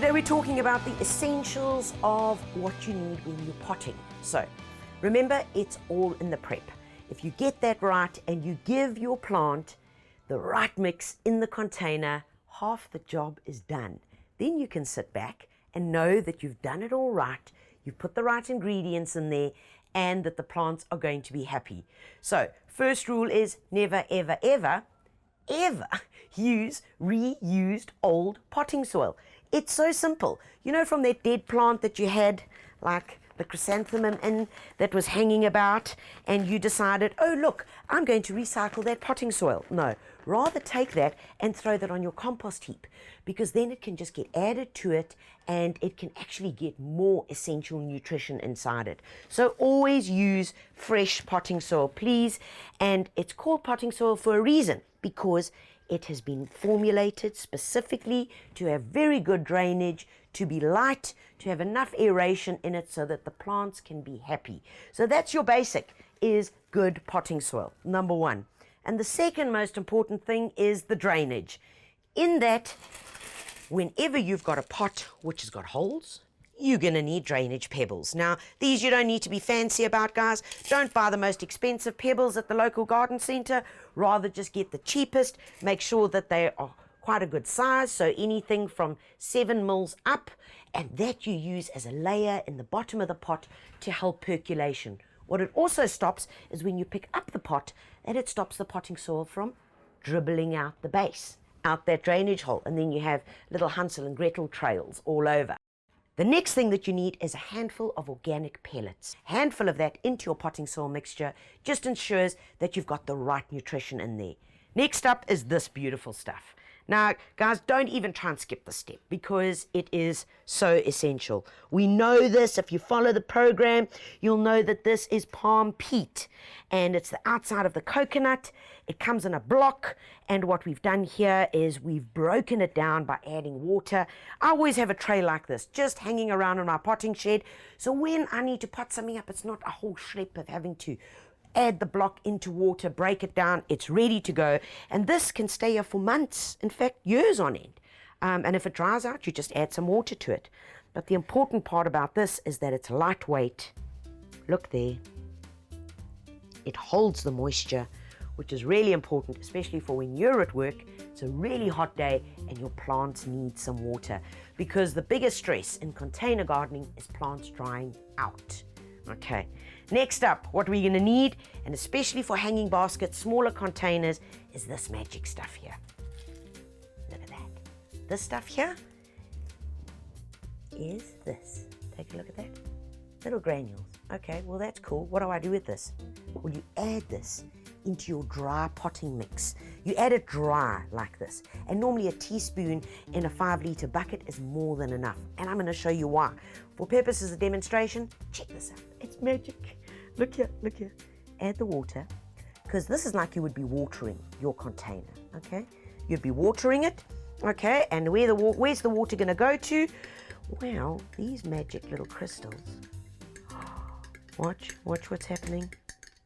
today we're talking about the essentials of what you need when you're potting. So remember, it's all in the prep. If you get that right and you give your plant the right mix in the container, half the job is done. Then you can sit back and know that you've done it all right, you've put the right ingredients in there, and that the plants are going to be happy. So first rule is never, ever, ever, ever use reused old potting soil. It's so simple. You know, from that dead plant that you had, like the chrysanthemum in, that was hanging about, and you decided, oh look, I'm going to recycle that potting soil. No, rather take that and throw that on your compost heap, because then it can just get added to it and it can actually get more essential nutrition inside it. So always use fresh potting soil, please. And it's called potting soil for a reason, because it has been formulated specifically to have very good drainage, to be light, to have enough aeration in it so that the plants can be happy. So that's your basic, is good potting soil, number one. And the second most important thing is the drainage. In that, whenever you've got a pot which has got holes, you're going to need drainage pebbles. Now, these you don't need to be fancy about, guys. Don't buy the most expensive pebbles at the local garden centre. Rather just get the cheapest. Make sure that they are quite a good size, so anything from 7 mils up, and that you use as a layer in the bottom of the pot to help percolation. What it also stops is when you pick up the pot, that it stops the potting soil from dribbling out the base, out that drainage hole, and then you have little Hansel and Gretel trails all over. The next thing that you need is a handful of organic pellets. A handful of that into your potting soil mixture just ensures that you've got the right nutrition in there. Next up is this beautiful stuff. Now, guys, don't even try and skip this step, because it is so essential. We know this. If you follow the program, you'll know that this is palm peat, and it's the outside of the coconut. It comes in a block, and what we've done here is we've broken it down by adding water. I always have a tray like this just hanging around in my potting shed, so when I need to pot something up, it's not a whole schlep of having to add the block into water, break it down, it's ready to go. And this can stay here for months, in fact years on end. And if it dries out, you just add some water to it. But the important part about this is that it's lightweight. Look there. It holds the moisture, which is really important, especially for when you're at work. It's a really hot day and your plants need some water, because the biggest stress in container gardening is plants drying out. Okay, next up, what we're going to need, and especially for hanging baskets, smaller containers, is this magic stuff here. Look at that. This stuff here is this. Take a look at that. Little granules. Okay, well that's cool. What do I do with this? Well, you add this into your dry potting mix. You add it dry like this, and normally a teaspoon in a 5-litre bucket is more than enough, and I'm going to show you why. For purposes of demonstration, check this out. It's magic. Look here, look here. Add the water, because this is like you would be watering your container, okay? You'd be watering it, okay, and where's the water going to go to? Well, these magic little crystals. Watch what's happening.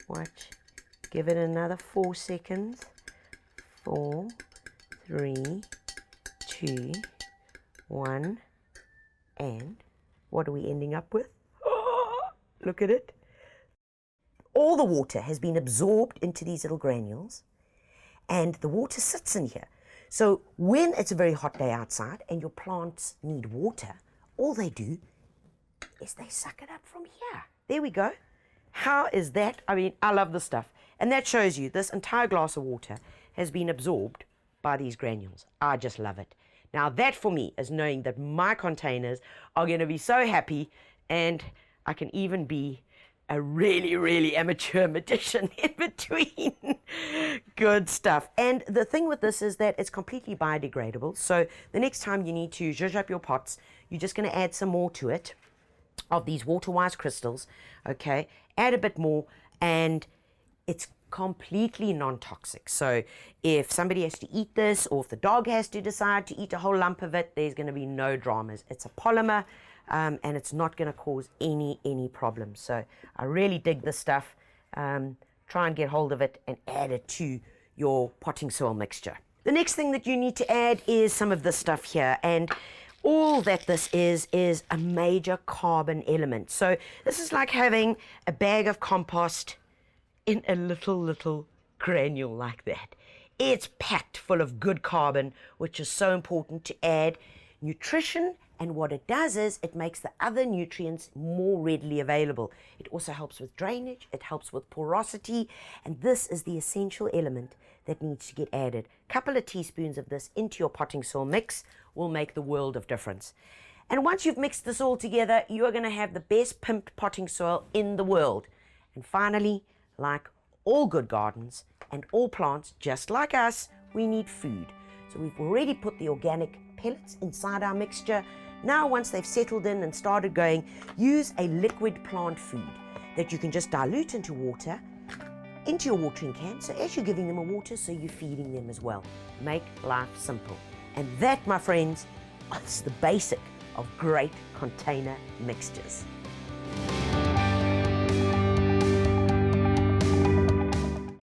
Watch. Give it another 4 seconds. 4, 3, 2, 1, and what are we ending up with? Look at it. All the water has been absorbed into these little granules, and the water sits in here. So when it's a very hot day outside and your plants need water, all they do is they suck it up from here. There we go. How is that? I mean, I love this stuff. And that shows you this entire glass of water has been absorbed by these granules. I just love it. Now that for me is knowing that my containers are going to be so happy, and I can even be a really, really amateur magician in between. Good stuff. And the thing with this is that it's completely biodegradable. So the next time you need to zhuzh up your pots, you're just going to add some more to it of these water-wise crystals. Okay, add a bit more, and it's completely non-toxic. So if somebody has to eat this, or if the dog has to decide to eat a whole lump of it, there's going to be no dramas. It's a polymer, and it's not going to cause any problems. So I really dig this stuff. Try and get hold of it and add it to your potting soil mixture. The next thing that you need to add is some of this stuff here, and all that this is a major carbon element. So this is like having a bag of compost in a little granule like that. It's packed full of good carbon, which is so important to add nutrition, and what it does is it makes the other nutrients more readily available. It also helps with drainage, it helps with porosity, and this is the essential element that needs to get added. A couple of teaspoons of this into your potting soil mix will make the world of difference. And once you've mixed this all together, you are going to have the best pimped potting soil in the world. And finally, like all good gardens and all plants, just like us, we need food. So we've already put the organic pellets inside our mixture. Now, once they've settled in and started going, use a liquid plant food that you can just dilute into water, into your watering can. So as you're giving them a water, so you're feeding them as well. Make life simple. And that, my friends, is the basic of great container mixtures.